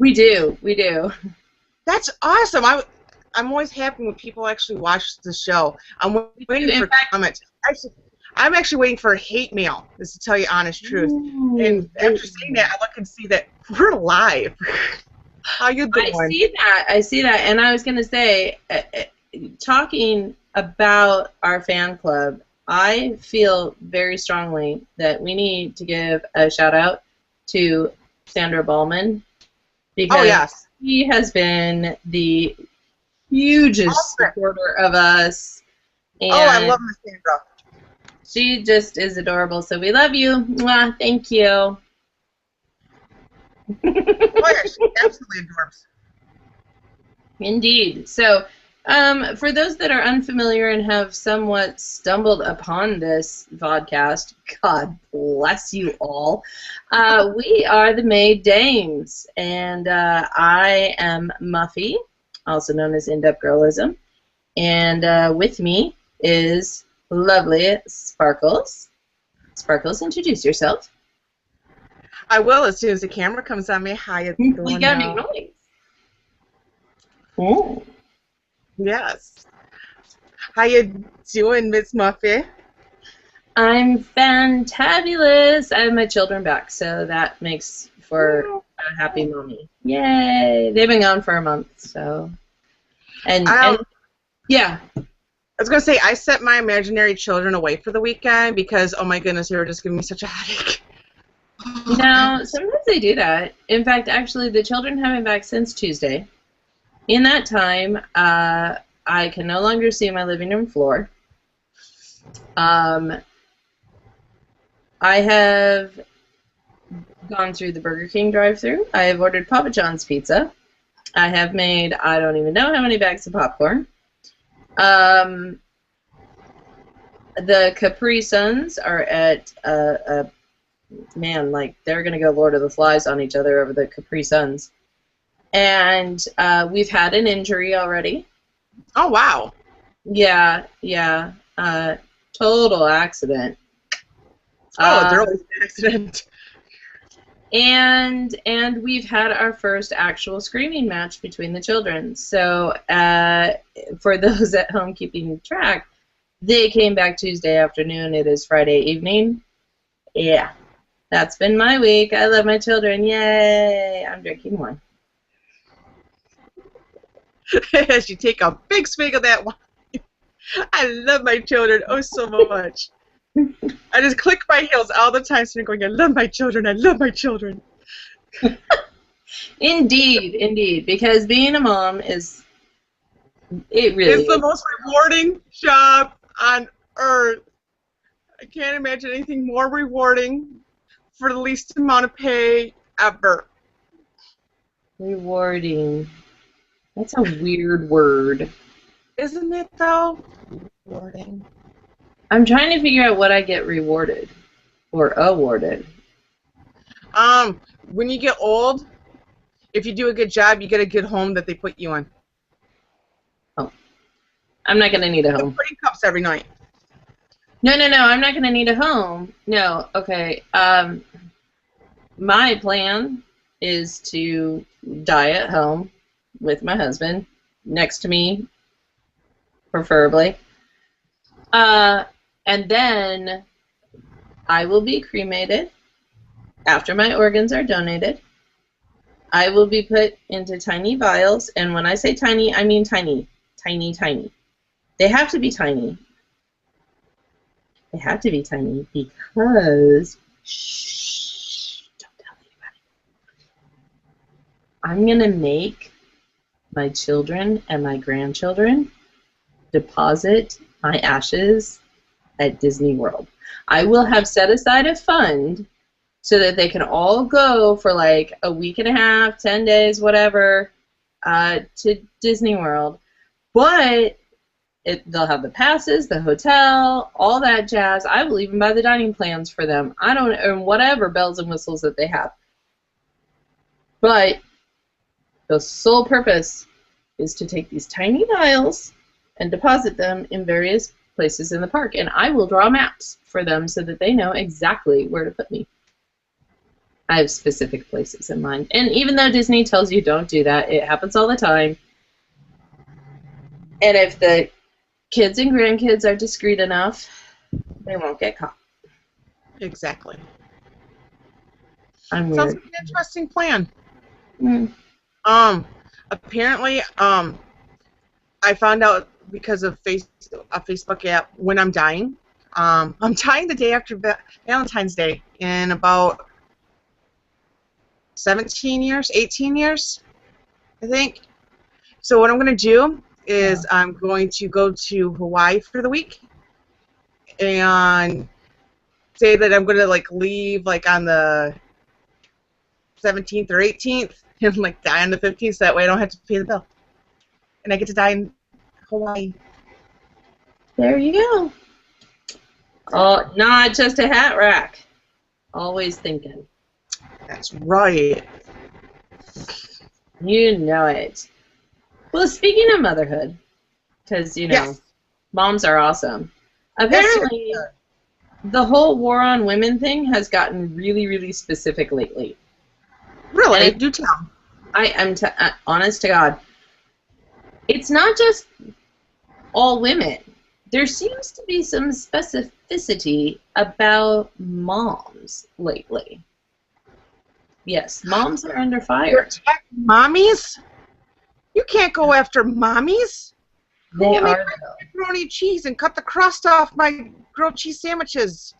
We do. We do. That's awesome. I'm always happy when people actually watch the show. I'm waiting for comments. Actually, I'm actually waiting for hate mail, just to tell you honest truth. And after saying that, I look and see that we're live. How you doing? I see that. And I was going to say, talking about our fan club, I feel very strongly that we need to give a shout out to Sandra Ballman, because she has been the hugest supporter of us. And I love Miss Sandra. She just is adorable. So we love you. Mwah, thank you. Oh yeah, she absolutely adorable. Indeed. So, for those that are unfamiliar and have somewhat stumbled upon this vodcast, God bless you all. We are the Maid Dames, and I am Muffy, also known as In-Depth Girlism, and with me is lovely Sparkles. Sparkles, introduce yourself. I will as soon as the camera comes on me. How you doing? We gotta make noise. Oh. Yes. How you doing, Miss Muffy? I'm fantabulous. I have my children back, so that makes for a happy mommy. Yay! They've been gone for a month, so. And yeah. I was going to say, I set my imaginary children away for the weekend because, oh my goodness, they were just giving me such a headache. No, sometimes they do that. In fact, actually, the children have been back since Tuesday. In that time, I can no longer see my living room floor. I have gone through the Burger King drive-thru. I have ordered Papa John's pizza. I have made, I don't even know how many bags of popcorn. The Capri Suns are at man, like, they're going to go Lord of the Flies on each other over the Capri Suns. And we've had an injury already. Oh, wow. Yeah. Total accident. Oh, there was an accident. And we've had our first actual screaming match between the children. So for those at home keeping track, they came back Tuesday afternoon. It is Friday evening. Yeah. That's been my week. I love my children. Yay! I'm drinking more. As you take a big swig of that wine. I love my children so much. I just click my heels all the time, so I'm going, I love my children. I love my children. Indeed, because being a mom is, it really it's the most rewarding job on earth. I can't imagine anything more rewarding for the least amount of pay ever. Rewarding. That's a weird word. Isn't it, though? Rewarding. I'm trying to figure out what I get rewarded or awarded. When you get old, if you do a good job, you get a good home that they put you in. Oh. I'm not going to need a home. Pudding cups every night. No, I'm not going to need a home. No, okay. My plan is to die at home with my husband, next to me, preferably. And then I will be cremated after my organs are donated. I will be put into tiny vials, and when I say tiny, I mean tiny. Tiny, tiny. They have to be tiny. They have to be tiny because, shh, don't tell anybody. I'm going to make my children and my grandchildren deposit my ashes at Disney World. I will have set aside a fund so that they can all go for like a week and a half, 10 days, whatever, to Disney World. But they'll have the passes, the hotel, all that jazz. I will even buy the dining plans for them. I don't, and whatever bells and whistles that they have. But the sole purpose is to take these tiny vials and deposit them in various places in the park. And I will draw maps for them so that they know exactly where to put me. I have specific places in mind. And even though Disney tells you don't do that, it happens all the time. And if the kids and grandkids are discreet enough, they won't get caught. Exactly. I'm Sounds weird. like an interesting plan. Mm. Apparently, I found out because of a Facebook app when I'm dying. I'm dying the day after Valentine's Day in about 17 years, 18 years, I think. So what I'm going to do is I'm going to go to Hawaii for the week and say that I'm going to like leave like on the 17th or 18th and like die on the 15th, so that way I don't have to pay the bill. And I get to die in Hawaii. There you go. Oh, not just a hat rack. Always thinking. That's right. You know it. Well, speaking of motherhood, because, you know, Yes. moms are awesome. Apparently, the whole war on women thing has gotten really, really specific lately. Really? And Do tell. I'm honest to God. It's not just all women. There seems to be some specificity about moms lately. Yes, moms are under fire. Protect mommies? You can't go after mommies. They Who will make are. pepperoni cheese and cut the crust off my grilled cheese sandwiches?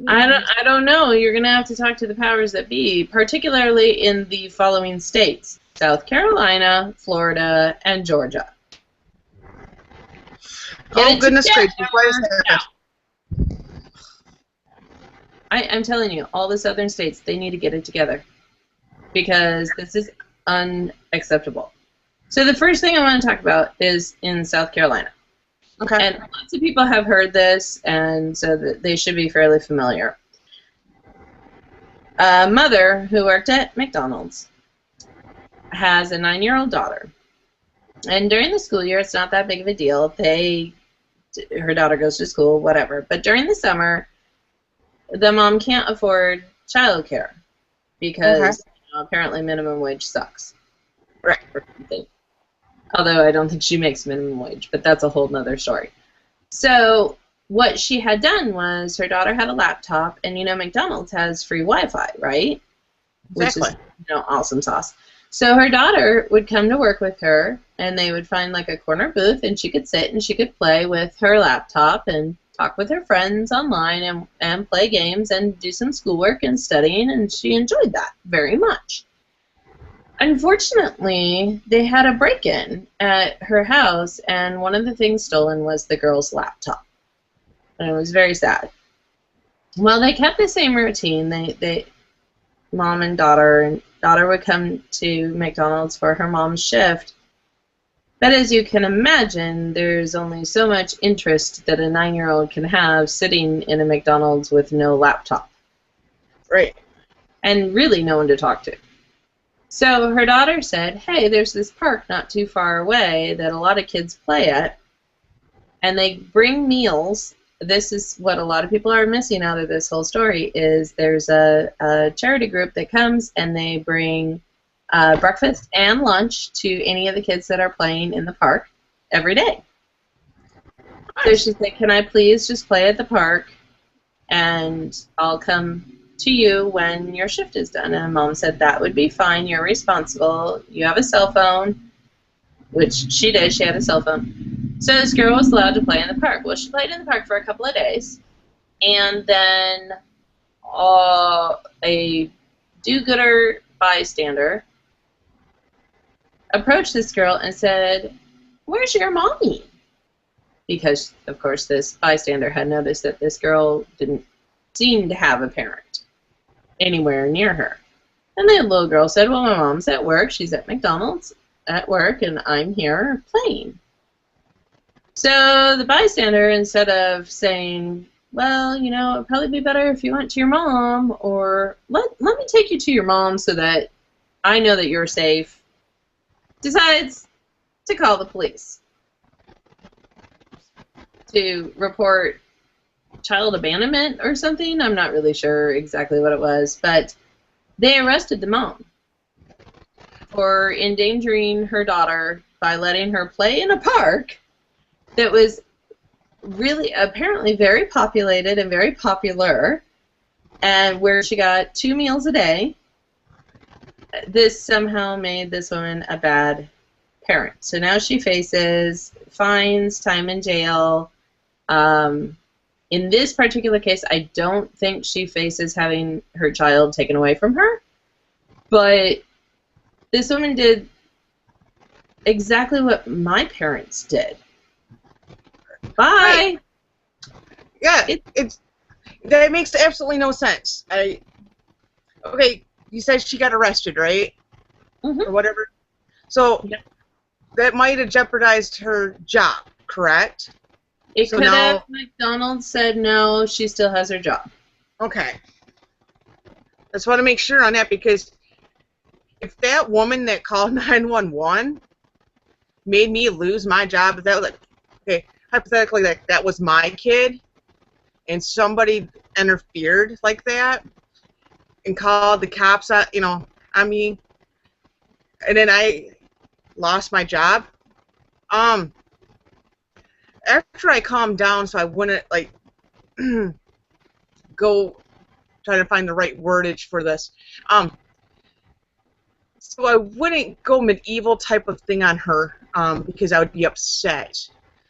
I don't know. You're going to have to talk to the powers that be, particularly in the following states: South Carolina, Florida, and Georgia. Oh, goodness gracious. Why is that? I'm telling you, all the southern states, they need to get it together because this is unacceptable. So the first thing I want to talk about is in South Carolina. Okay. And lots of people have heard this, and so they should be fairly familiar. A mother who worked at McDonald's has a 9-year-old daughter. And during the school year, it's not that big of a deal. Her daughter goes to school, whatever. But during the summer, the mom can't afford childcare because apparently minimum wage sucks. Right. Although I don't think she makes minimum wage, but that's a whole nother story. So what she had done was her daughter had a laptop, and you know McDonald's has free Wi-Fi, right? Exactly. Which is, you know, awesome sauce. So her daughter would come to work with her, and they would find like a corner booth, and she could sit and she could play with her laptop and talk with her friends online and play games and do some schoolwork and studying, and she enjoyed that very much. Unfortunately, they had a break-in at her house, and one of the things stolen was the girl's laptop. And it was very sad. Well, they kept the same routine. They mom and daughter would come to McDonald's for her mom's shift. But as you can imagine, there's only so much interest that a 9-year-old can have sitting in a McDonald's with no laptop. Right. And really no one to talk to. So her daughter said, hey, there's this park not too far away that a lot of kids play at, and they bring meals. This is what a lot of people are missing out of this whole story is there's a charity group that comes and they bring breakfast and lunch to any of the kids that are playing in the park every day. So she said, can I please just play at the park and I'll come to you when your shift is done? And Mom said, that would be fine. You're responsible. You have a cell phone, which she did. She had a cell phone. So this girl was allowed to play in the park. Well, she played in the park for a couple of days, and then a do-gooder bystander approached this girl and said, where's your mommy? Because, of course, this bystander had noticed that this girl didn't seem to have a parent anywhere near her. And the little girl said, well, my mom's at work. She's at McDonald's at work, and I'm here playing. So the bystander, instead of saying, well, you know, it'd probably be better if you went to your mom, or let me take you to your mom so that I know that you're safe, decides to call the police to report child abandonment or something. I'm not really sure exactly what it was, but They arrested the mom for endangering her daughter by letting her play in a park that was really apparently very populated and very popular, and where she got 2 meals a day. This somehow made this woman a bad parent. So now she faces fines, time in jail. In this particular case, I don't think she faces having her child taken away from her, but this woman did exactly what my parents did. Bye. Right. Yeah, that makes absolutely no sense. Okay, you said she got arrested, right? Mm-hmm. Or whatever. So Yep. that might have jeopardized her job, correct? It So could now- have. McDonald's said no, she still has her job. Okay. I just want to make sure on that, because if that woman that called 911 made me lose my job, if that was like, okay, hypothetically that was my kid, and somebody interfered like that and called the cops on, on me, and then I lost my job. After I calmed down, so I wouldn't like go try to find the right wordage for this. So I wouldn't go medieval type of thing on her, because I would be upset.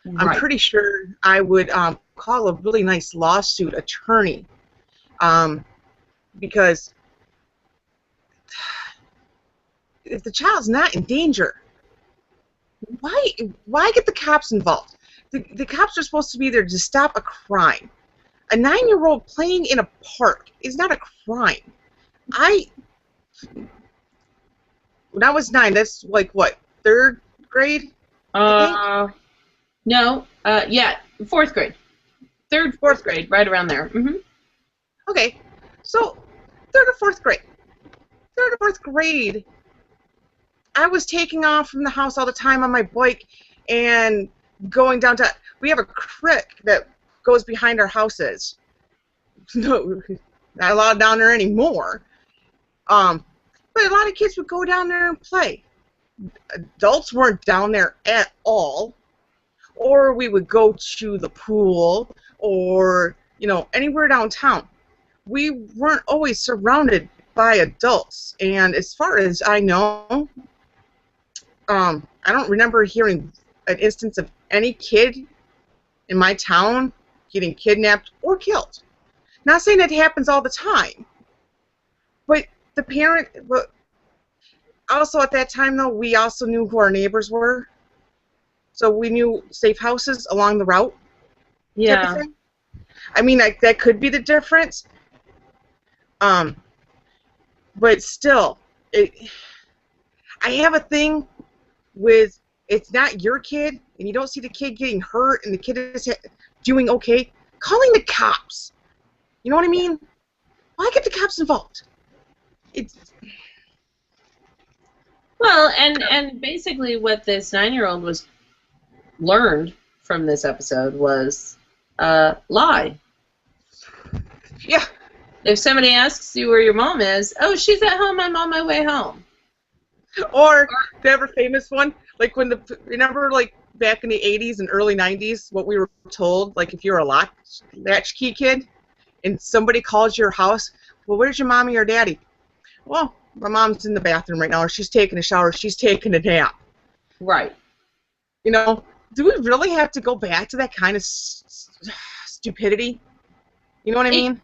Right. I'm pretty sure I would call a really nice lawsuit attorney, because if the child's not in danger, why get the cops involved? The cops are supposed to be there to stop a crime. A 9-year-old playing in a park is not a crime. When I was 9, that's like what, 3rd grade? No. Yeah, 4th grade. 3rd, 4th grade, right around there. Mm-hmm. Okay, so 3rd or 4th grade. 3rd or 4th grade, I was taking off from the house all the time on my bike and going down to. We have a creek that goes behind our houses. No, not allowed down there anymore. But a lot of kids would go down there and play. Adults weren't down there at all. Or we would go to the pool or, anywhere downtown. We weren't always surrounded by adults. And as far as I know, I don't remember hearing an instance of any kid in my town getting kidnapped or killed. Not saying that happens all the time, but the parent. But also at that time, though, we also knew who our neighbors were, so we knew safe houses along the route. Yeah. Type of thing. I mean, that could be the difference. But still, I have a thing with, it's not your kid, and you don't see the kid getting hurt, and the kid is doing okay, calling the cops. You know what I mean? Why get the cops involved? Well, and basically what this 9-year-old was learned from this episode was lie. Yeah. If somebody asks you where your mom is, oh, she's at home, I'm on my way home. Or the ever famous one, like remember like back in the 80s and early 90s, what we were told, like if you're a latchkey kid and somebody calls your house, well, where's your mommy or daddy? Well, my mom's in the bathroom right now, or she's taking a shower, she's taking a nap. Right. Do we really have to go back to that kind of stupidity? You know what I mean?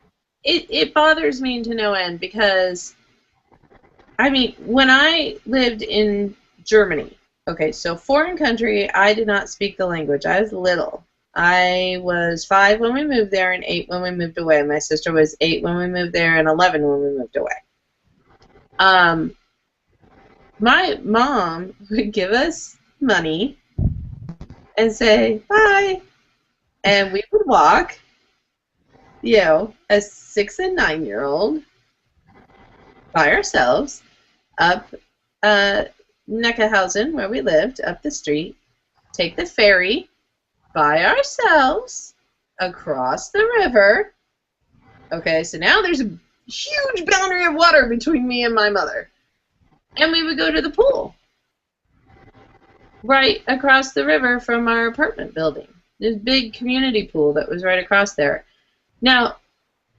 It bothers me to no end because, I mean, when I lived in Germany, okay, so foreign country, I did not speak the language. I was little. I was 5 when we moved there and 8 when we moved away. My sister was 8 when we moved there and 11 when we moved away. My mom would give us money and say, bye, and we would walk, a 6 and 9-year-old by ourselves up Neckarhausen, where we lived, up the street, take the ferry by ourselves across the river. Okay, so now there's huge boundary of water between me and my mother. And we would go to the pool right across the river from our apartment building. This big community pool that was right across there. Now,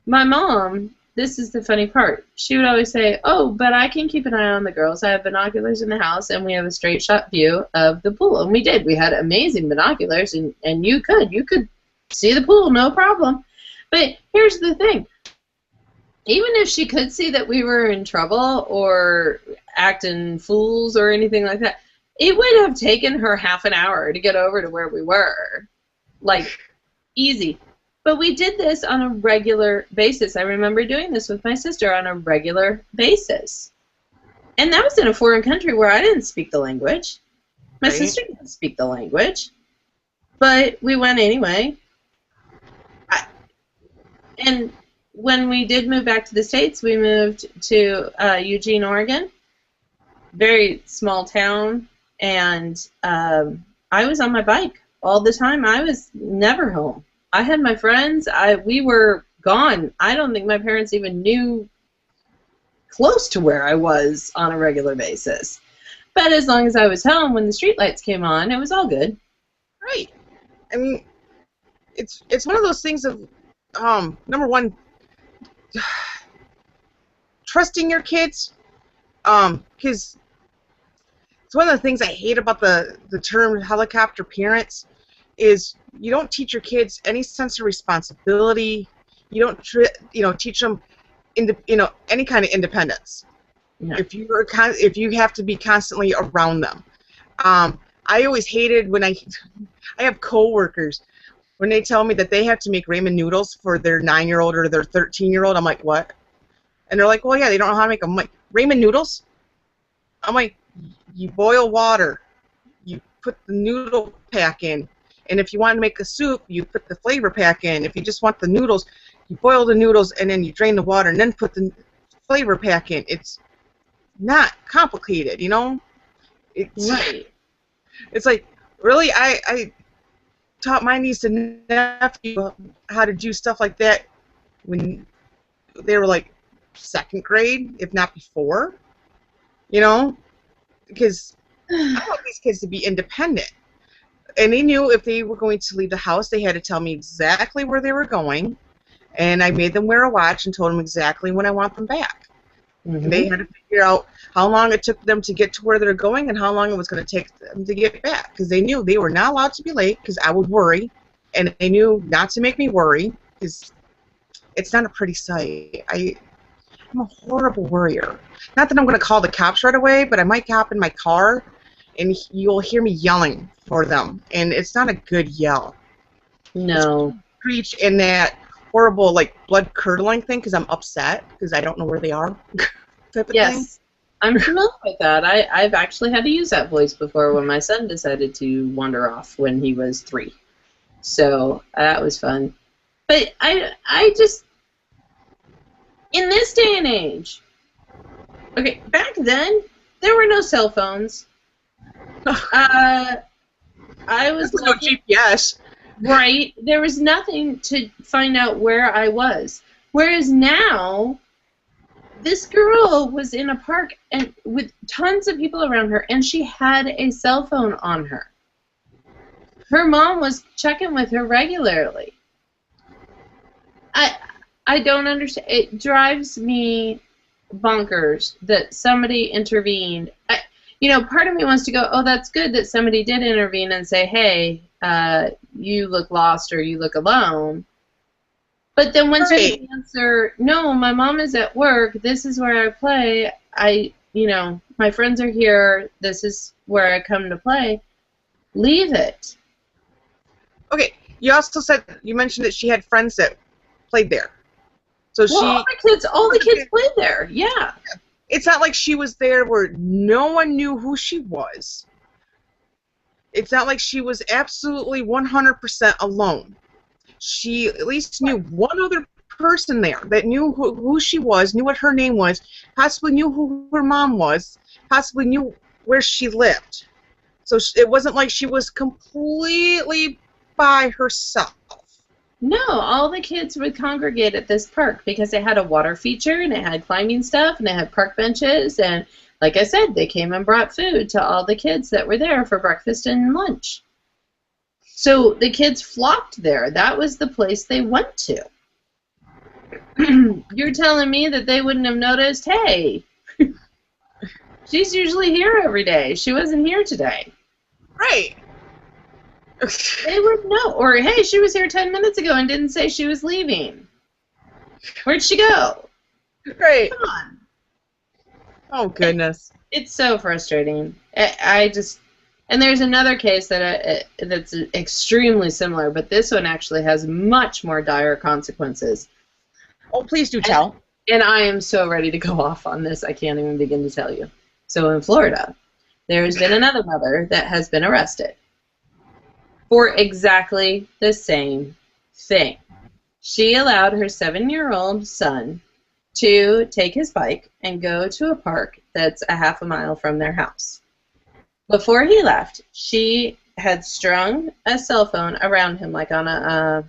my mom, this is the funny part, she would always say, oh, but I can keep an eye on the girls. I have binoculars in the house, and we have a straight shot view of the pool. And we did. We had amazing binoculars, and you could see the pool, no problem. But here's the thing. Even if she could see that we were in trouble or acting fools or anything like that, it would have taken her half an hour to get over to where we were. Like, easy. But we did this on a regular basis. I remember doing this with my sister on a regular basis. And that was in a foreign country where I didn't speak the language. My sister didn't speak the language. But we went anyway. And when we did move back to the States, we moved to Eugene, Oregon. Very small town. And I was on my bike all the time. I was never home. I had my friends. We were gone. I don't think my parents even knew close to where I was on a regular basis. But as long as I was home when the streetlights came on, it was all good. Right. I mean, it's one of those things of, number one, trusting your kids, because it's one of the things I hate about the term helicopter parents is you don't teach your kids any sense of responsibility. You don't teach them any kind of independence. No. If you have to be constantly around them. I always hated when I have coworkers when they tell me that they have to make ramen noodles for their 9-year-old or their 13-year-old. I'm like, what? And they're like, well, yeah, they don't know how to make them. I'm like, ramen noodles? I'm like, you boil water, you put the noodle pack in, and if you want to make a soup, you put the flavor pack in. If you just want the noodles, you boil the noodles and then you drain the water and then put the flavor pack in. It's not complicated, you know? It's, right. It's like, really, I taught my niece and nephew how to do stuff like that when they were like 2nd grade, if not before, you know? Because I want these kids to be independent. And they knew if they were going to leave the house, they had to tell me exactly where they were going. And I made them wear a watch and told them exactly when I want them back. Mm-hmm. And they had to figure out how long it took them to get to where they're going and how long it was going to take them to get back. Because they knew they were not allowed to be late because I would worry. And they knew not to make me worry because it's not a pretty sight. I'm a horrible worrier. Not that I'm going to call the cops right away, but I might hop in my car and you'll hear me yelling for them. And it's not a good yell. No. Preach in that horrible, like, blood-curdling thing because I'm upset because I don't know where they are type of thing. I'm familiar with that. I've actually had to use that voice before when my son decided to wander off when he was 3. So that was fun. But I just, in this day and age, okay, back then, there were no cell phones. I was no GPS. Right. There was nothing to find out where I was. Whereas now, this girl was in a park and with tons of people around her, and she had a cell phone on her. Her mom was checking with her regularly. I don't understand. It drives me bonkers that somebody intervened. Part of me wants to go, oh, that's good that somebody did intervene and say, hey, you look lost or you look alone. But then once you answer, no, my mom is at work, this is where I play, my friends are here, this is where I come to play, leave it. Okay, you mentioned that she had friends that played there. So all the kids played there, yeah. It's not like she was there where no one knew who she was. It's not like she was absolutely 100% alone. She at least knew one other person there that knew who she was, knew what her name was, possibly knew who her mom was, possibly knew where she lived. So it wasn't like she was completely by herself. No, all the kids would congregate at this park because it had a water feature and it had climbing stuff and it had park benches. And like I said, they came and brought food to all the kids that were there for breakfast and lunch. So the kids flocked there. That was the place they went to. You're telling me that they wouldn't have noticed, hey, she's usually here every day. She wasn't here today. Right. They would know. Or, hey, she was here 10 minutes ago and didn't say she was leaving. Where'd she go? Right. Come on. Oh, goodness. It's so frustrating. I just... And there's another case that's extremely similar, but this one actually has much more dire consequences. Oh, please do tell. And I am so ready to go off on this, I can't even begin to tell you. So in Florida, there has been another mother that has been arrested for exactly the same thing. She allowed her 7-year-old son to take his bike and go to a park that's a half a mile from their house. Before he left, she had strung a cell phone around him like on a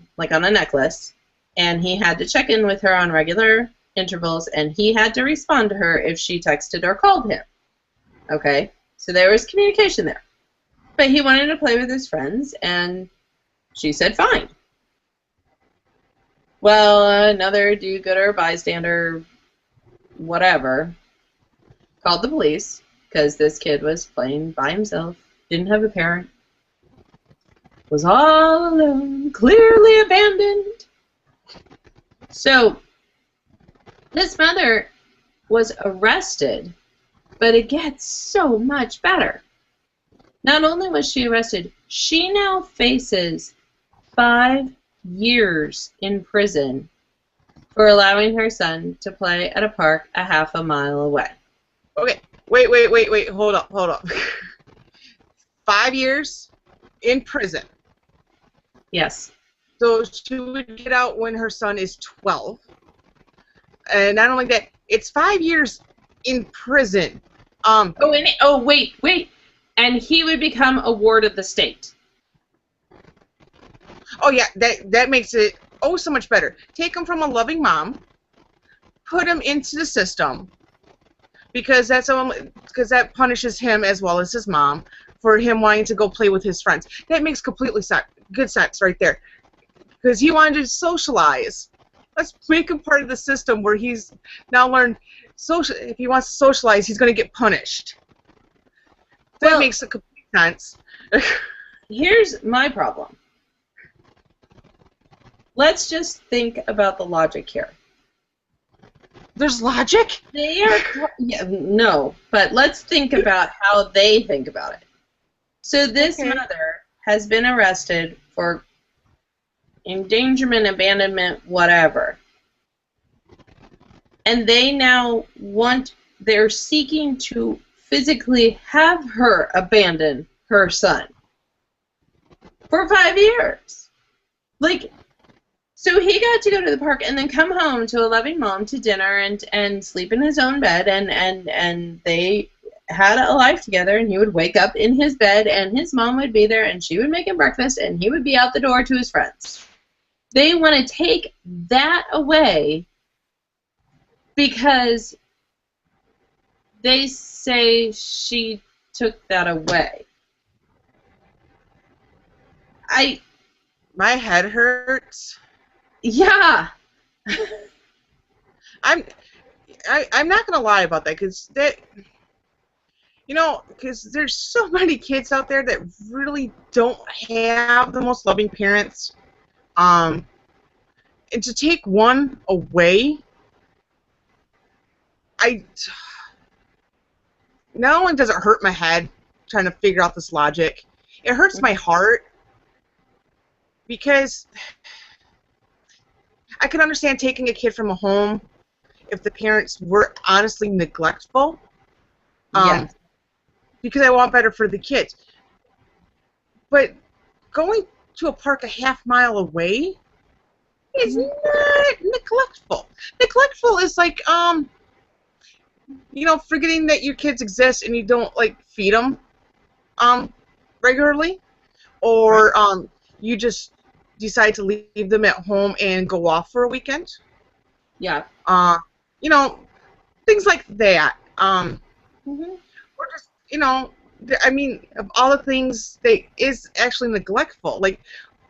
necklace, and he had to check in with her on regular intervals, and he had to respond to her if she texted or called him. Okay? So there was communication there. But he wanted to play with his friends, and she said fine. Well, another do-gooder, bystander, whatever, called the police because this kid was playing by himself, didn't have a parent, was all alone, clearly abandoned. So this mother was arrested, but it gets so much better. Not only was she arrested, she now faces 5 years in prison for allowing her son to play at a park a half a mile away. Okay, wait, hold up. 5 years in prison. Yes. So she would get out when her son is 12. And not only that, it's 5 years in prison. Wait. And he would become a ward of the state. Oh yeah, that makes it so much better. Take him from a loving mom, put him into the system, because that punishes him as well as his mom for him wanting to go play with his friends. That makes completely good sense right there, because he wanted to socialize. Let's make him part of the system where he's now learned if he wants to socialize, he's going to get punished. That makes a complete sense. Here's my problem. Let's just think about the logic here. There's logic? No, but let's think about how they think about it. So this mother has been arrested for endangerment, abandonment, whatever. And they now they're seeking to physically have her abandon her son for 5 years. So he got to go to the park and then come home to a loving mom to dinner and sleep in his own bed, and they had a life together, and he would wake up in his bed and his mom would be there and she would make him breakfast and he would be out the door to his friends. They want to take that away because they say she took that away. My head hurts. Yeah. I'm not gonna lie about that, because there's so many kids out there that really don't have the most loving parents, and to take one away, not only does it hurt my head trying to figure out this logic, it hurts my heart, because I can understand taking a kid from a home if the parents were honestly neglectful. Yes. Because I want better for the kids. But going to a park a half mile away is not neglectful. Neglectful is like, forgetting that your kids exist and you don't, feed them regularly. Or you just decide to leave them at home and go off for a weekend. Yeah. You know, things like that. Mm-hmm. Or just, you know, I mean, of all the things, they is actually neglectful. Like,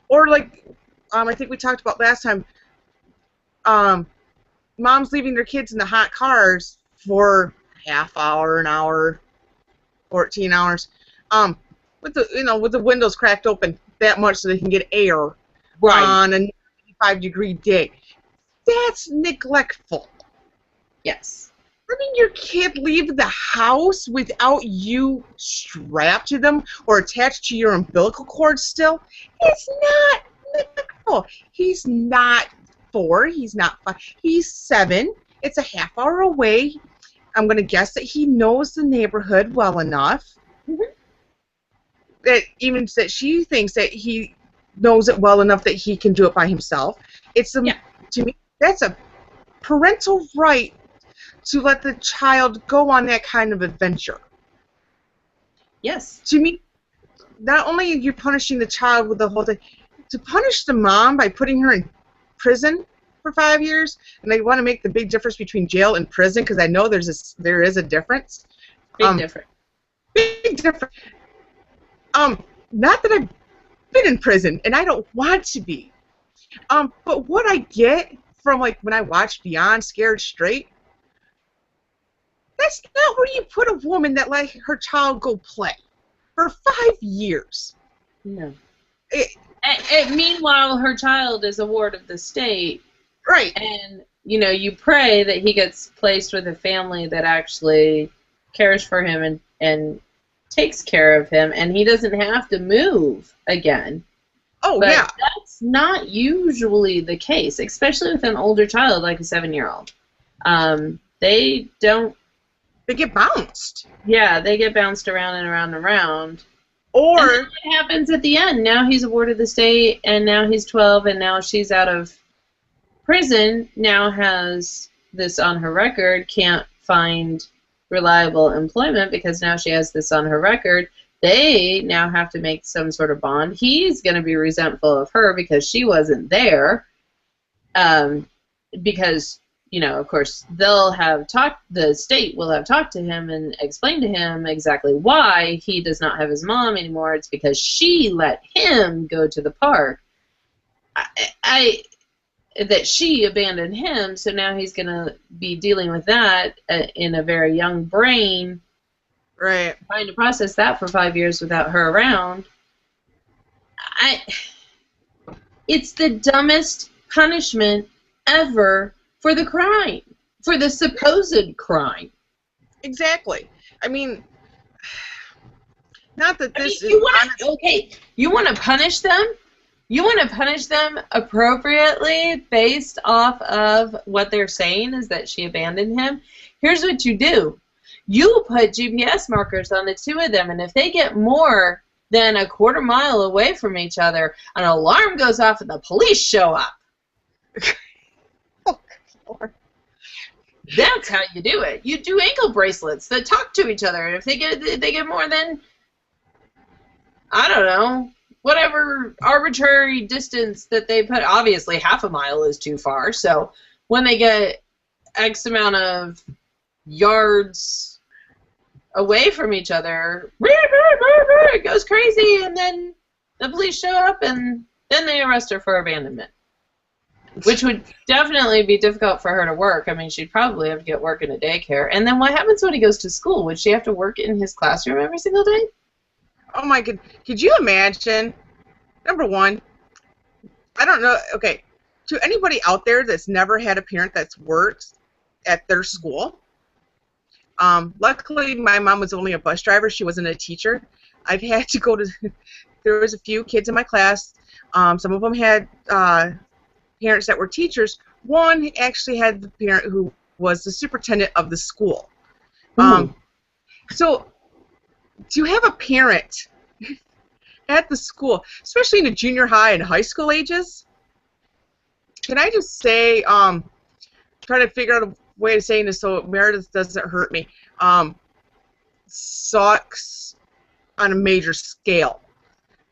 or like, I think we talked about last time. Moms leaving their kids in the hot cars for half hour, an hour, 14 hours, with the windows cracked open that much so they can get air on a 95-degree day. That's neglectful. Yes. Letting your kid leave the house without you strapped to them or attached to your umbilical cord still, it's not neglectful. He's not 4. He's not 5. He's 7. It's a half hour away. I'm going to guess that he knows the neighborhood well enough. Mm-hmm. That she thinks that he knows it well enough that he can do it by himself. To me, that's a parental right to let the child go on that kind of adventure. Yes. To me, not only are you punishing the child with the whole thing, to punish the mom by putting her in prison for 5 years, and they want to make the big difference between jail and prison, because I know there is a difference. Big difference. Big difference. Not that I've been in prison, and I don't want to be. But what I get from, like, when I watch Beyond Scared Straight, that's not where you put a woman that let her child go play for 5 years. No. Meanwhile, her child is a ward of the state. Right. And, you pray that he gets placed with a family that actually cares for him and takes care of him, and he doesn't have to move again. Oh, but yeah. That's not usually the case, especially with an older child like a 7-year-old. They don't. They get bounced. Yeah, they get bounced around and around and around. Or and then what happens at the end? Now he's a ward of the state, and now he's 12, and now she's out of prison, now has this on her record, can't find reliable employment because now she has this on her record. They now have to make some sort of bond. He's going to be resentful of her because she wasn't there. Because, of course, the state will have talked to him and explained to him exactly why he does not have his mom anymore. It's because she let him go to the park. That she abandoned him, so now he's going to be dealing with that in a very young brain. Right. Trying to process that for 5 years without her around. It's the dumbest punishment ever for the crime, for the supposed crime. Exactly. I mean, not that this is... You want to punish them? You want to punish them appropriately based off of what they're saying is that she abandoned him? Here's what you do. You put GPS markers on the two of them, and if they get more than a quarter mile away from each other, an alarm goes off and the police show up. Oh, Lord. That's how you do it. You do ankle bracelets that talk to each other, and if they get more than, I don't know, whatever arbitrary distance that they put, obviously half a mile is too far, so when they get X amount of yards away from each other, it goes crazy, and then the police show up, and then they arrest her for abandonment, which would definitely be difficult for her to work. I mean, she'd probably have to get work in a daycare. And then what happens when he goes to school? Would she have to work in his classroom every single day? Oh my God. Could you imagine? Number one, I don't know. Okay. To anybody out there that's never had a parent that's worked at their school, luckily my mom was only a bus driver. She wasn't a teacher. I've had to go to, there was a few kids in my class. Some of them had parents that were teachers. One actually had the parent who was the superintendent of the school. So to have a parent at the school, especially in the junior high and high school ages, can I just say, try to figure out a way of saying this so Meredith doesn't hurt me, sucks on a major scale.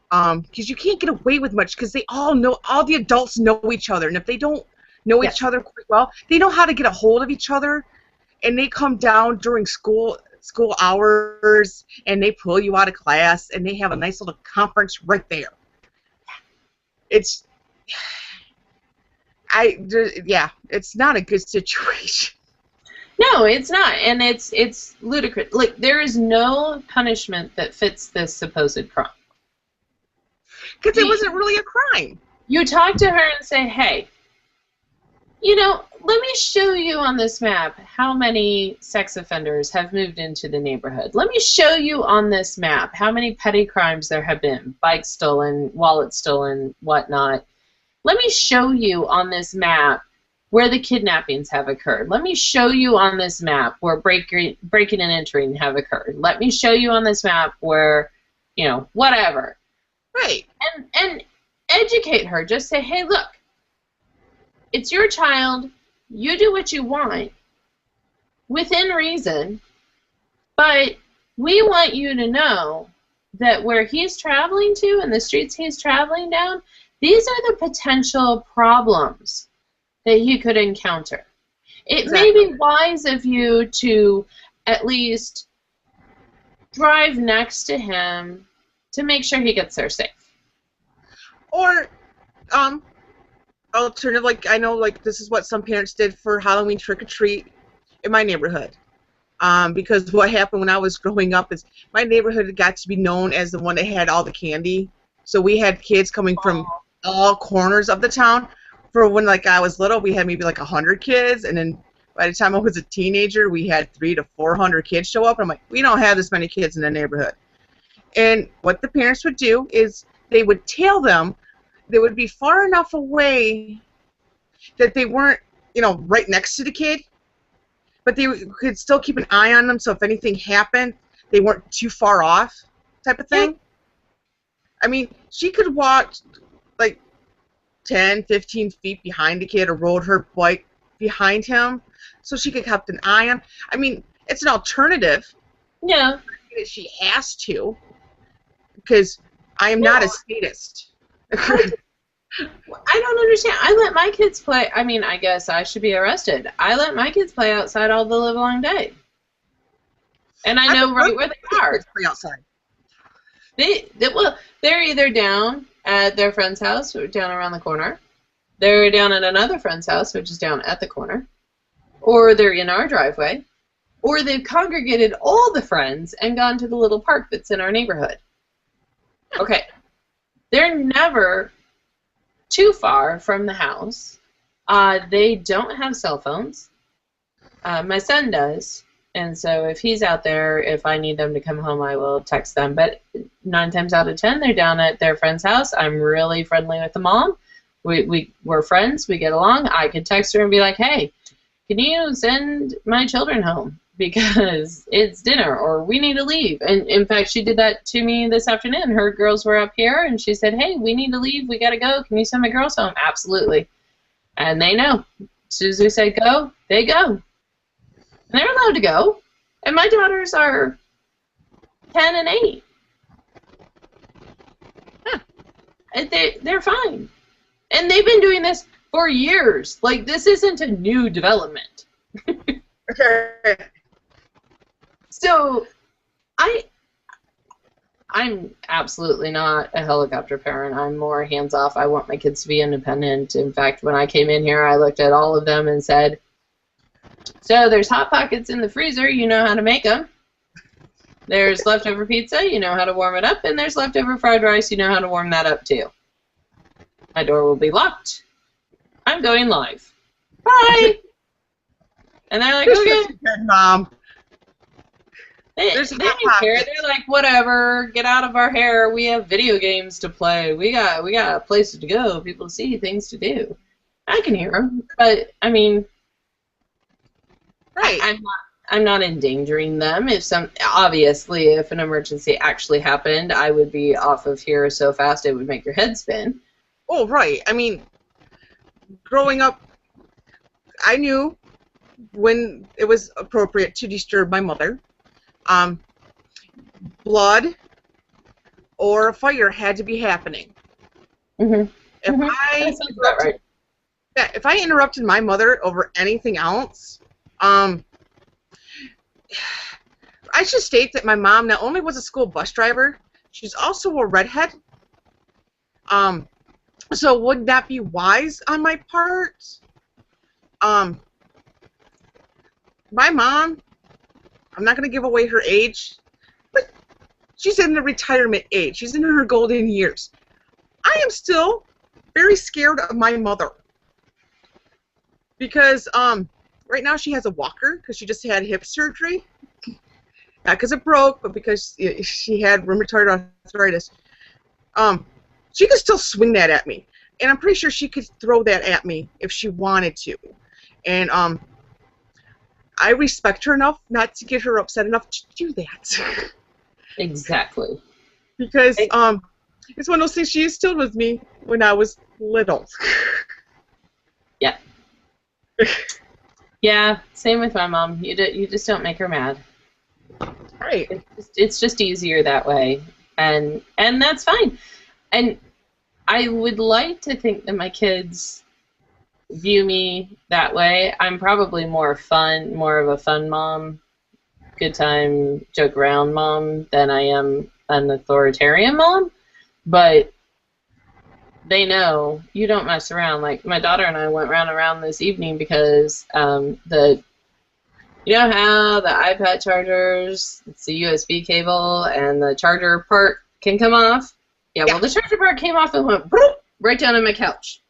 because you can't get away with much because they all know, all the adults know each other, and if they don't know each other quite well, they know how to get a hold of each other, and they come down during school hours, and they pull you out of class, and they have a nice little conference right there. It's, yeah, it's not a good situation. No, it's not, and it's ludicrous. Like, there is no punishment that fits this supposed crime. Because it wasn't really a crime. You talk to her and say, hey, you know, let me show you on this map how many sex offenders have moved into the neighborhood. Let me show you on this map how many petty crimes there have been. Bikes stolen, wallets stolen, whatnot. Let me show you on this map where the kidnappings have occurred. Let me show you on this map where breaking and entering have occurred. Let me show you on this map where, you know, whatever. Right. And educate her. Just say, hey, look, it's your child. You do what you want within reason, but we want you to know that where he's traveling to and the streets he's traveling down, these are the potential problems that he could encounter. It may be wise of you to at least drive next to him to make sure he gets there safe. Or, alternative, like, I know, like, this is what some parents did for Halloween trick-or-treat in my neighborhood. Because what happened when I was growing up is my neighborhood got to be known as the one that had all the candy. So we had kids coming from all corners of the town. For when, like, I was little, we had maybe like 100 kids, and then by the time I was a teenager, we had 300 to 400 kids show up. And I'm like, we don't have this many kids in the neighborhood. And what the parents would do is they would tell them they would be far enough away that they weren't, you know, right next to the kid, but they could still keep an eye on them, so if anything happened, they weren't too far off, type of thing. Yeah. I mean, she could walk like 10, 15 feet behind the kid or rode her bike behind him so she could keep an eye on. I mean, it's an alternative. Yeah. She has to, because I am not a sadist. I don't understand. I let my kids play. I mean, I guess I should be arrested. I let my kids play outside all the livelong day. And I know right where they are. Play outside. Well, they're either down at their friend's house or down around the corner. They're down at another friend's house, which is down at the corner. Or they're in our driveway. Or they've congregated all the friends and gone to the little park that's in our neighborhood. Okay. They're never too far from the house. They don't have cell phones. My son does. And so if he's out there, if I need them to come home, I will text them. But 9 times out of 10, they're down at their friend's house. I'm really friendly with the mom. We're friends. We get along. I could text her and be like, hey, can you send my children home? Because it's dinner or we need to leave. And in fact, she did that to me this afternoon. Her girls were up here and she said, hey, we need to leave. We got to go. Can you send my girls home? Absolutely. And they know. As soon as we say go, they go. And they're allowed to go. And my daughters are 10 and 8. Huh. They're fine. And they've been doing this for years. Like, this isn't a new development. So, I'm absolutely not a helicopter parent. I'm more hands-off. I want my kids to be independent. In fact, when I came in here, I looked at all of them and said, so there's Hot Pockets in the freezer. You know how to make them. There's leftover pizza. You know how to warm it up. And there's leftover fried rice. You know how to warm that up, too. My door will be locked. I'm going live. Bye! And they're like, okay. Good, Mom. They don't care. They're like, whatever. Get out of our hair. We have video games to play. We got places to go. People to see, things to do. I can hear them, but I mean, right. I'm not endangering them. Obviously, if an emergency actually happened, I would be off of here so fast it would make your head spin. Oh, right. I mean, growing up, I knew when it was appropriate to disturb my mother. Blood or a fire had to be happening. Mm-hmm. If Mm-hmm. I That sounds about right. Yeah, if I interrupted my mother over anything else, I should state that my mom not only was a school bus driver, she's also a redhead. So would that be wise on my part? My mom, I'm not going to give away her age, but she's in the retirement age. She's in her golden years. I am still very scared of my mother because right now she has a walker because she just had hip surgery. Not because it broke, but because she had rheumatoid arthritis. She could still swing that at me, and I'm pretty sure she could throw that at me if she wanted to. And I respect her enough not to get her upset enough to do that. Exactly. Because it's one of those things she instilled with me when I was little. Yeah. Yeah, same with my mom. You just don't make her mad. Right. It's just easier that way, and that's fine. And I would like to think that my kids view me that way. I'm probably more of a fun mom, good time, joke around mom than I am an authoritarian mom. But they know you don't mess around. Like my daughter and I went round and around this evening because you know how the iPad chargers, it's a USB cable, and the charger part can come off? Yeah, well, the charger part came off and went right down on my couch.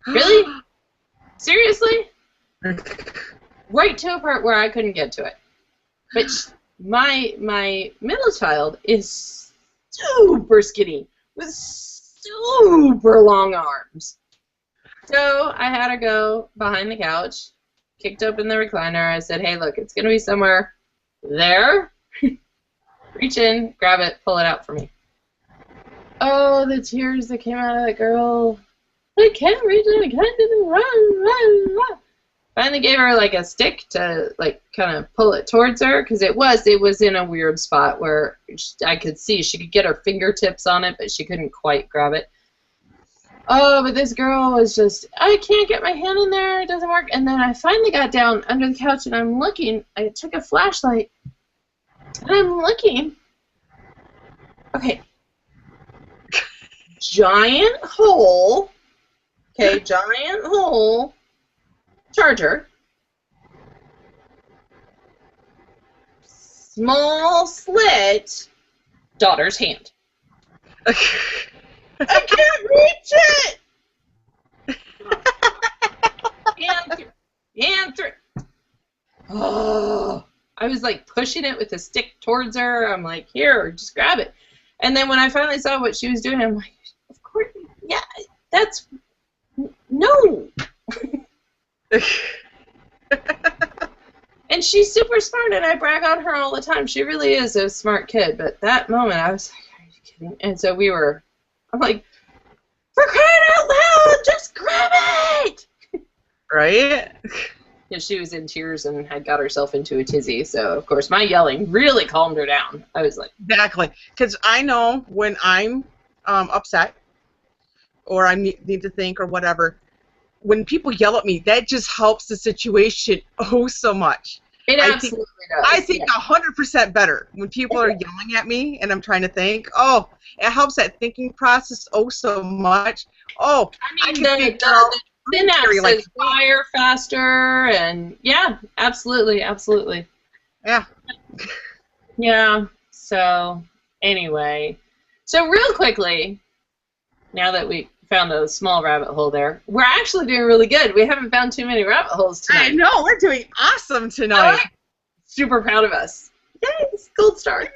Really? Seriously? Right to a part where I couldn't get to it. But my middle child is super skinny with super long arms. So I had her go behind the couch, kicked open the recliner. I said, hey, look, it's going to be somewhere there. Reach in, grab it, pull it out for me. Oh, the tears that came out of that girl. I can't reach it, I can't do the run. Finally gave her like a stick to like kind of pull it towards her because it was in a weird spot where I could see she could get her fingertips on it, but she couldn't quite grab it. Oh, but this girl was just, I can't get my hand in there, it doesn't work. And then I finally got down under the couch and I'm looking, I took a flashlight and I'm looking. Okay. Giant hole. Okay, giant hole. Charger. Small slit. Daughter's hand. I can't reach it! Hand through. Oh. I was like pushing it with a stick towards her. I'm like, here, just grab it. And then when I finally saw what she was doing, I'm like, of course, yeah, that's, no. And she's super smart, and I brag on her all the time. She really is a smart kid. But that moment, I was like, are you kidding? And so I'm like, for crying out loud, just grab it! Right? Yeah, she was in tears and had got herself into a tizzy. So, of course, my yelling really calmed her down. I was like... Exactly. Because I know when I'm upset or I need to think or whatever, when people yell at me, that just helps the situation so much. It absolutely does. I think 100% better when people are yelling at me and I'm trying to think. Oh, it helps that thinking process so much. Oh, I mean, the synapses fire faster, and yeah, absolutely. Yeah. Yeah. So anyway, so real quickly, now that we found a small rabbit hole there, we're actually doing really good. We haven't found too many rabbit holes tonight. I know, we're doing awesome tonight. Super proud of us. Yay, gold star.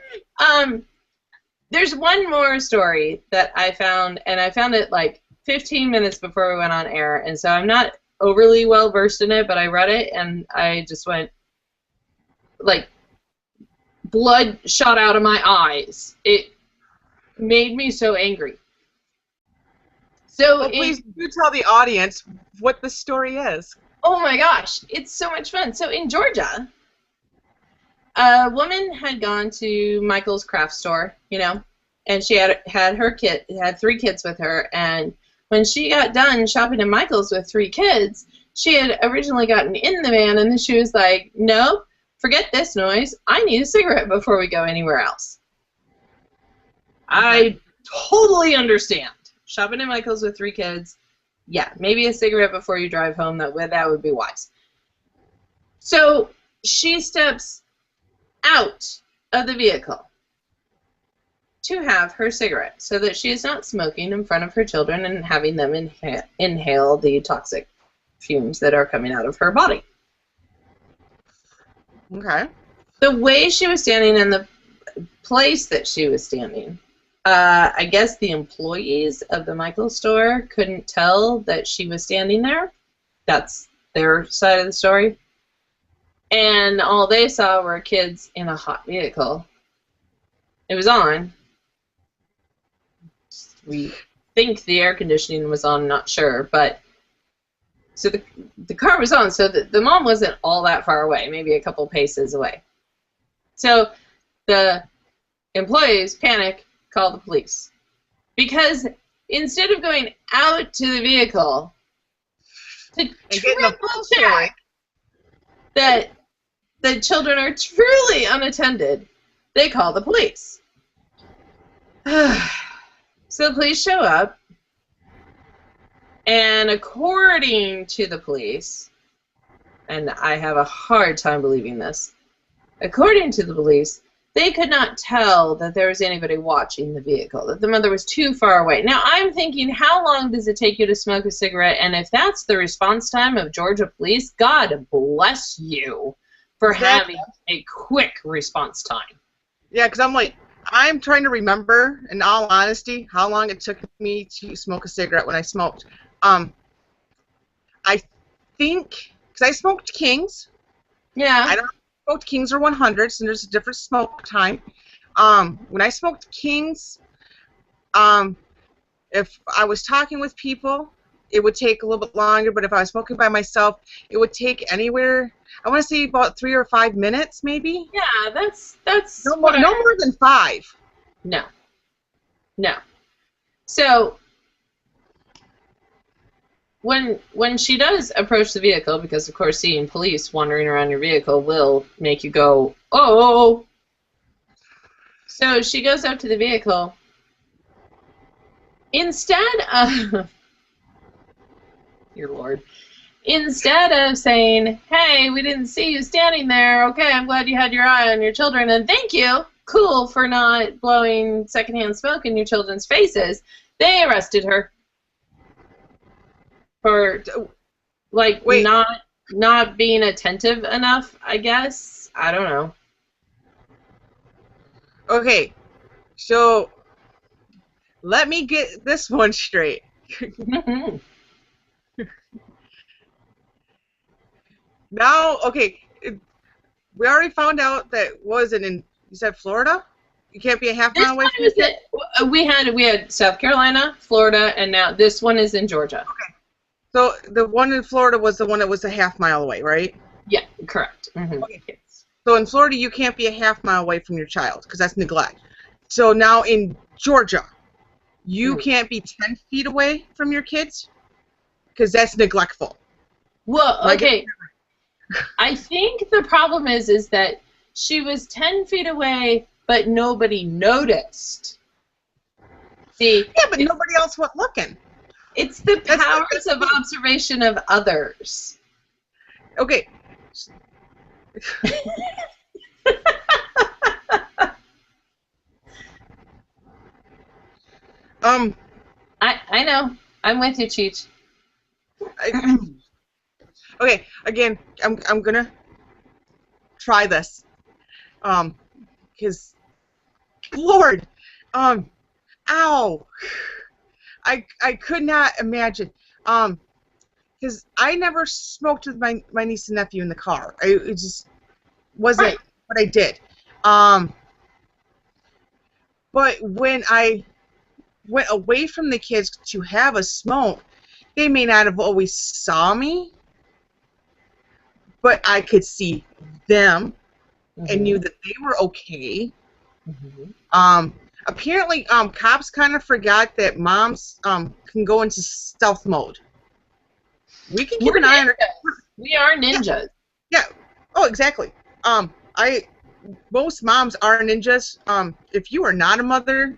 There's one more story that I found, and I found it like 15 minutes before we went on air, and so I'm not overly well versed in it, but I read it and I just went, like, blood shot out of my eyes. It made me so angry. So well, please do tell the audience what the story is. Oh my gosh, it's so much fun. So in Georgia, a woman had gone to Michael's craft store, and she had had 3 kids with her, and when she got done shopping at Michael's with 3 kids, she had originally gotten in the van, and then she was like, "No, forget this noise. I need a cigarette before we go anywhere else." I totally understand. Shopping at Michael's with 3 kids, yeah, maybe a cigarette before you drive home, that would be wise. So she steps out of the vehicle to have her cigarette so that she is not smoking in front of her children and having them inhale the toxic fumes that are coming out of her body. Okay. The way she was standing and the place that she was standing, I guess the employees of the Michael store couldn't tell that she was standing there. That's their side of the story. And all they saw were kids in a hot vehicle. It was on. We think the air conditioning was on, not sure, but so the car was on, so the mom wasn't all that far away, maybe a couple paces away. So the employees panic, call the police. Because instead of going out to the vehicle to triple check that the children are truly unattended, they call the police. So the police show up, and according to the police, and I have a hard time believing this, according to the police, they could not tell that there was anybody watching the vehicle, that the mother was too far away. Now, I'm thinking, how long does it take you to smoke a cigarette? And if that's the response time of Georgia police, God bless you for having a quick response time. Yeah, because I'm trying to remember, in all honesty, how long it took me to smoke a cigarette when I smoked. I think, because I smoked Kings. Yeah. I don't smoked Kings or 100s, and there's a different smoke time. When I smoked Kings, if I was talking with people, it would take a little bit longer, but if I was smoking by myself, it would take anywhere, I want to say about 3 or 5 minutes, maybe. Yeah, that's no more than 5. No. So when she does approach the vehicle, because of course seeing police wandering around your vehicle will make you go, oh. So she goes up to the vehicle. Instead of your Lord. Instead of saying, "Hey, we didn't see you standing there. Okay, I'm glad you had your eye on your children, and thank you, cool, for not blowing secondhand smoke in your children's faces," they arrested her for, not being attentive enough, I guess. I don't know. Okay, so let me get this one straight. Now, okay, we already found out that, was it in, you said Florida? You can't be a half mile away from your kid? We had South Carolina, Florida, and now this one is in Georgia. Okay. So the one in Florida was the one that was a half mile away, right? Yeah, correct. Mm-hmm. Okay. So in Florida, you can't be a half mile away from your child because that's neglect. So now in Georgia, you can't be 10 feet away from your kids because that's neglectful. Well, okay. I think the problem is that she was 10 feet away, but nobody noticed. See? Yeah, but nobody else went looking. It's the powers of observation of others. Okay. I know. I'm with you, Cheech. Okay, again, I'm gonna try this, because, Lord, ow, I could not imagine, because I never smoked with my niece and nephew in the car. It just wasn't what I did, but when I went away from the kids to have a smoke, they may not have always saw me, but I could see them. and knew that they were okay. Mm-hmm. Apparently, cops kind of forgot that moms can go into stealth mode. We can keep an eye on her. We are ninjas. Yeah. Oh, exactly. Most moms are ninjas. If you are not a mother,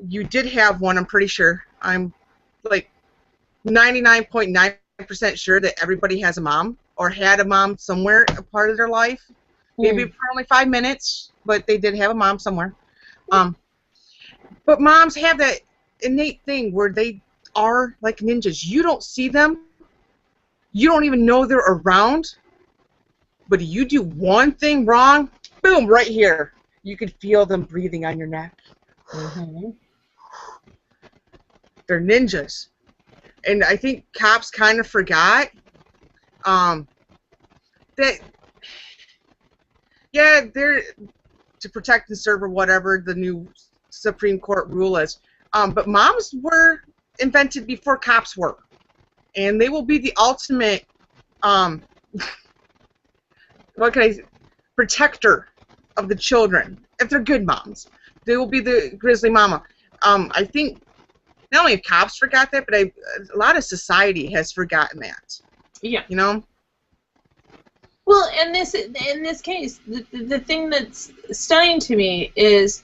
you did have one. I'm pretty sure. I'm like 99.9% sure that everybody has a mom or had a mom somewhere a part of their life. Maybe for only 5 minutes, but they did have a mom somewhere. But moms have that innate thing where they are like ninjas. You don't see them. You don't even know they're around. But if you do one thing wrong, boom, right here. You can feel them breathing on your neck. Mm-hmm. They're ninjas. And I think cops kind of forgot that, yeah, they're to protect and serve or whatever the new Supreme Court rule is. But moms were invented before cops were. And they will be the ultimate, what can I say, protector of the children. If they're good moms, they will be the grizzly mama. I think not only have cops forgot that, but a lot of society has forgotten that. Yeah. You know? Well, in this case, the thing that's stunning to me is,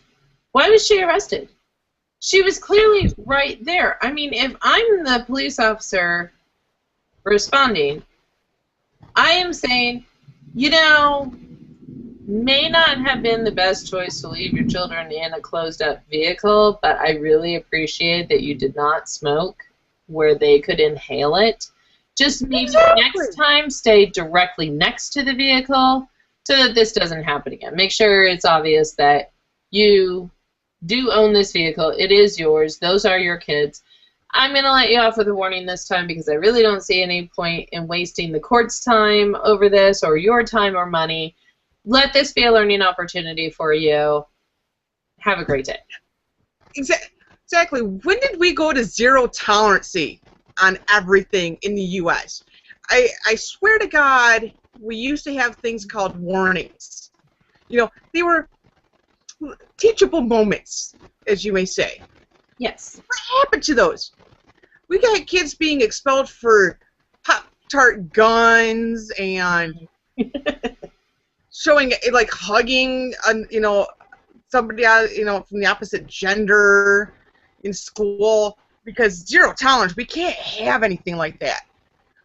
why was she arrested? She was clearly right there. I mean, if I'm the police officer responding, I am saying, may not have been the best choice to leave your children in a closed-up vehicle, but I really appreciate that you did not smoke where they could inhale it. Just maybe next time stay directly next to the vehicle so that this doesn't happen again. Make sure it's obvious that you do own this vehicle. It is yours. Those are your kids. I'm going to let you off with a warning this time because I really don't see any point in wasting the court's time over this or your time or money. Let this be a learning opportunity for you. Have a great day. Exactly. When did we go to zero tolerance on everything in the U.S.? I swear to God, we used to have things called warnings. They were teachable moments, as you may say. Yes. What happened to those? We got kids being expelled for Pop-Tart guns and showing, like, hugging, somebody, from the opposite gender in school because zero tolerance. We can't have anything like that.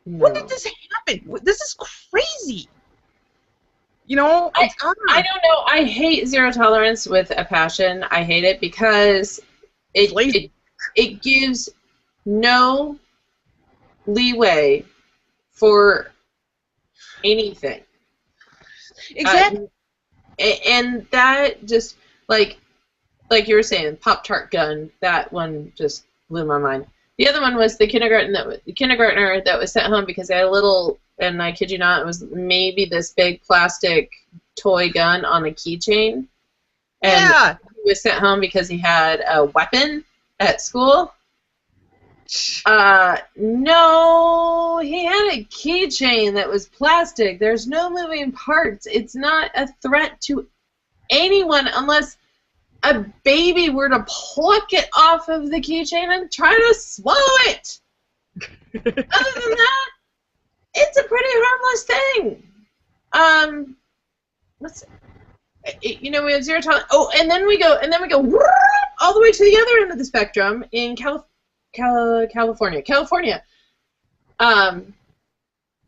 No. When did this happen? This is crazy. I don't know. I hate zero tolerance with a passion. I hate it because it gives no leeway for anything. Exactly. And that just, like you were saying, Pop-Tart gun, that one just blew my mind. The other one was the kindergartner that was sent home because they had a little, and I kid you not, it was maybe this big plastic toy gun on a keychain. And he was sent home because he had a weapon at school. No, he had a keychain that was plastic. There's no moving parts. It's not a threat to anyone unless a baby were to pluck it off of the keychain and try to swallow it. Other than that, it's a pretty harmless thing. We have zero tolerance. Oh, and then we go all the way to the other end of the spectrum in California.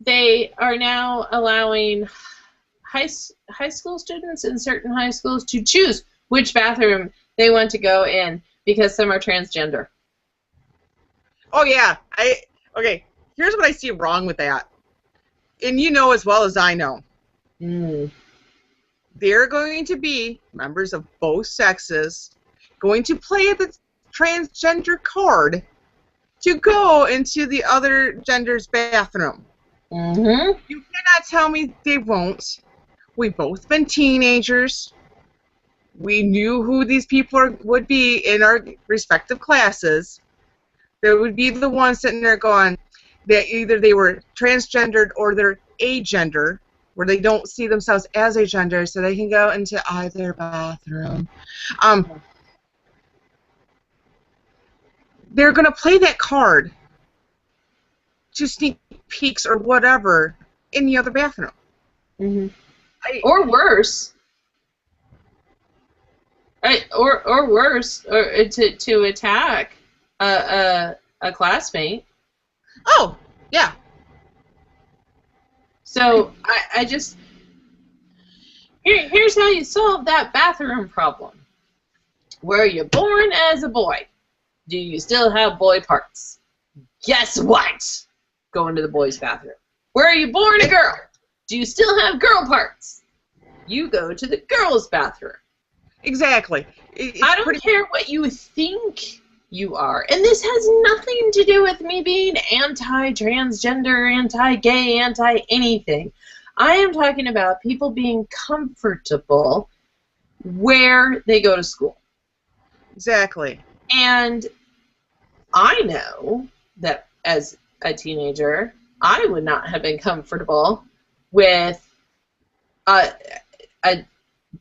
They are now allowing high school students in certain high schools to choose which bathroom they want to go in because some are transgender. Oh yeah, okay. Here's what I see wrong with that, and you know as well as I know. They're going to be members of both sexes going to play the transgender card to go into the other gender's bathroom. You cannot tell me they won't. We've both been teenagers. We knew who these people would be in our respective classes. There would be the ones sitting there going that either they were transgendered or they're agender, where they don't see themselves as a gender, so they can go into either bathroom. They're going to play that card to sneak peeks or whatever in the other bathroom. Mm-hmm. Or worse. Or worse, or to attack a classmate. Oh, yeah. So I just here's how you solve that bathroom problem. Were you born as a boy? Do you still have boy parts? Guess what? Go into the boys' bathroom. Were you born a girl? Do you still have girl parts? You go to the girls' bathroom. Exactly. I don't care what you think you are. And this has nothing to do with me being anti-transgender, anti-gay, anti-anything. I am talking about people being comfortable where they go to school. Exactly. And I know that as a teenager, I would not have been comfortable with a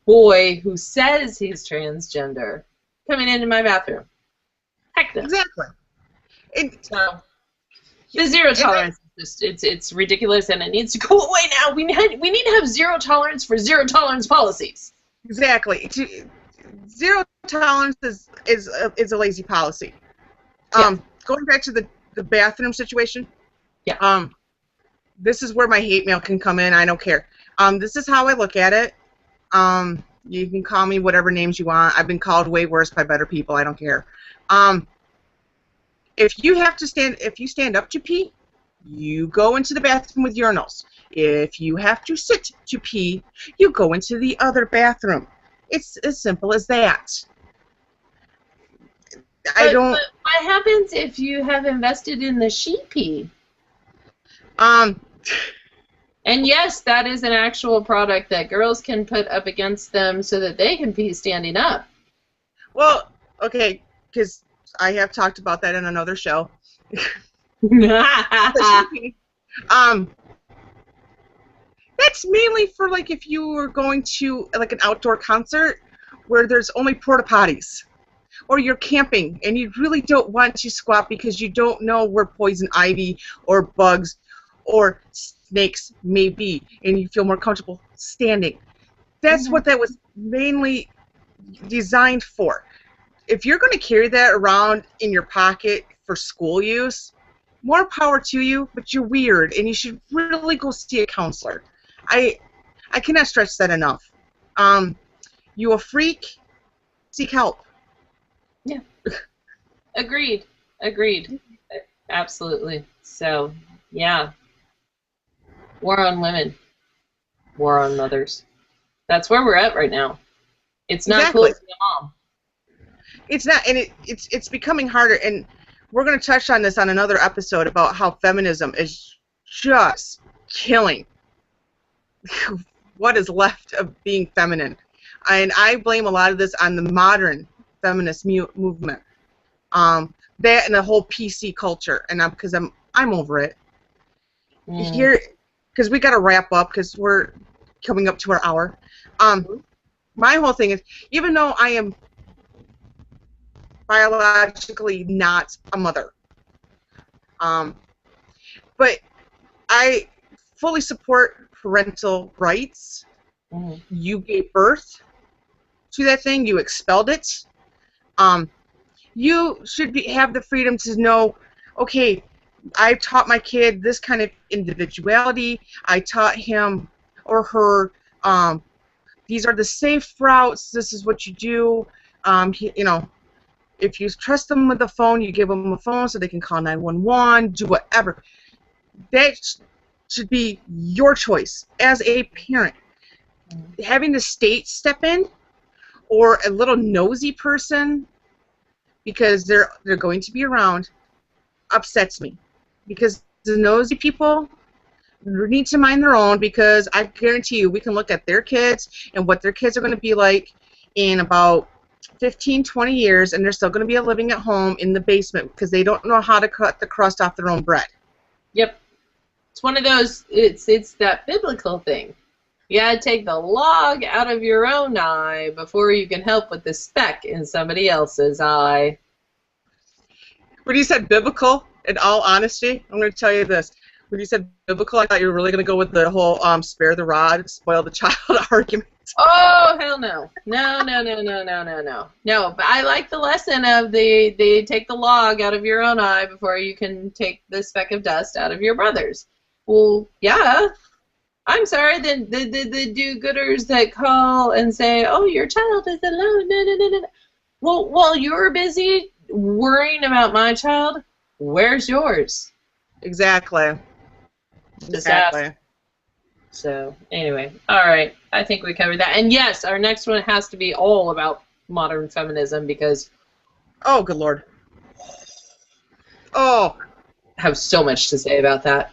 boy who says he's transgender coming into my bathroom. Heck no. Exactly. So the zero tolerance is just it's ridiculous, and it needs to go away now. We need to have zero tolerance for zero tolerance policies. Exactly. Zero tolerance is a lazy policy. Going back to the bathroom situation. Yeah. This is where my hate mail can come in. I don't care. This is how I look at it. You can call me whatever names you want. I've been called way worse by better people. I don't care. If you stand up to pee, you go into the bathroom with urinals. If you have to sit to pee, you go into the other bathroom. It's as simple as that. But what happens if you have invested in the sheepy? And yes, that is an actual product that girls can put up against them so that they can be standing up. Well, okay, because I have talked about that in another show. That's mainly for like if you were going to like an outdoor concert where there's only porta potties, or you're camping and you really don't want to squat because you don't know where poison ivy or bugs or snakes may be, and you feel more comfortable standing. That's what that was mainly designed for. If you're going to carry that around in your pocket for school use, more power to you, but you're weird, and you should really go see a counselor. I cannot stress that enough. You a freak? Seek help. Yeah. Agreed. Absolutely. So, yeah. War on women. War on mothers. That's where we're at right now. It's not cool to be a mom. It's not, and it's becoming harder, and we're going to touch on this on another episode about how feminism is just killing what is left of being feminine. And I blame a lot of this on the modern feminist movement. That and the whole PC culture, and because I'm over it. Here, because we got to wrap up because we're coming up to our hour. My whole thing is, even though I am biologically not a mother, but I fully support parental rights. You gave birth to that thing. You expelled it. You should have the freedom to know, okay, I taught my kid this kind of individuality. I taught him or her, these are the safe routes. This is what you do. If you trust them with the phone, you give them a phone so they can call 911, do whatever. That should be your choice as a parent. Having the state step in, or a little nosy person, because they're going to be around, upsets me. Because the nosy people need to mind their own, because I guarantee you we can look at their kids and what their kids are going to be like in about 15, 20 years, and they're still going to be living at home in the basement because they don't know how to cut the crust off their own bread. Yep. It's one of those, it's that biblical thing. You gotta take the log out of your own eye before you can help with the speck in somebody else's eye. When you said biblical, in all honesty, I'm going to tell you this. When you said biblical, I thought you were really going to go with the whole spare the rod, spoil the child argument. Oh, hell no. No, no, no, no, no, no, no. No, but I like the lesson of the take the log out of your own eye before you can take the speck of dust out of your brother's. Well, yeah. I'm sorry, the do-gooders that call and say, oh, your child is alone. No, no, no, no. Well, while you're busy worrying about my child, where's yours? Exactly. Exactly. So, anyway, all right. I think we covered that. And yes, our next one has to be all about modern feminism because... Oh, good Lord. Oh. I have so much to say about that.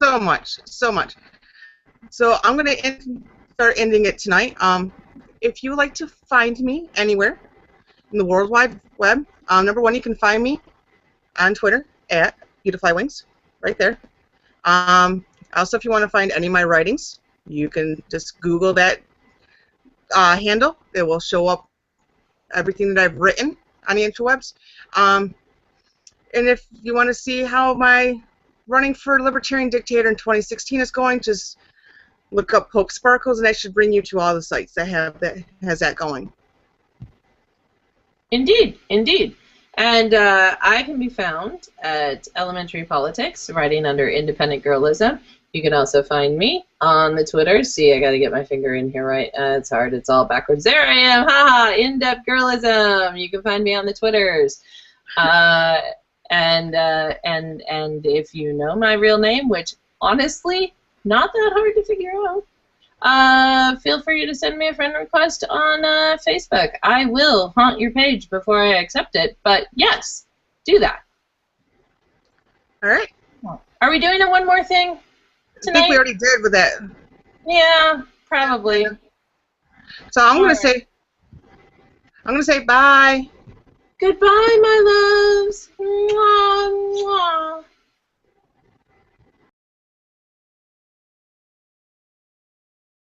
So much. So much. So I'm going to start ending it tonight. If you would like to find me anywhere in the World Wide Web, number one, you can find me on Twitter at BeautiflyWings, right there. Also, if you want to find any of my writings, you can just Google that handle. It will show up everything that I've written on the interwebs. And if you want to see how my running for Libertarian Dictator in 2016 is going, just look up Poke Sparkles, and that should bring you to all the sites that has that going. Indeed, indeed. And I can be found at Elementary Politics, writing under Independent Girlism. You can also find me on the Twitter. See, I got to get my finger in here right. It's hard. It's all backwards. There I am. Haha, In-Depth Girlism. You can find me on the Twitters. And if you know my real name, which honestly, not that hard to figure out, feel free to send me a friend request on Facebook. I will haunt your page before I accept it, but yes, do that. All right. Are we doing a one more thing tonight? I think we already did with that. Yeah, probably. So I'm going to say bye. Goodbye,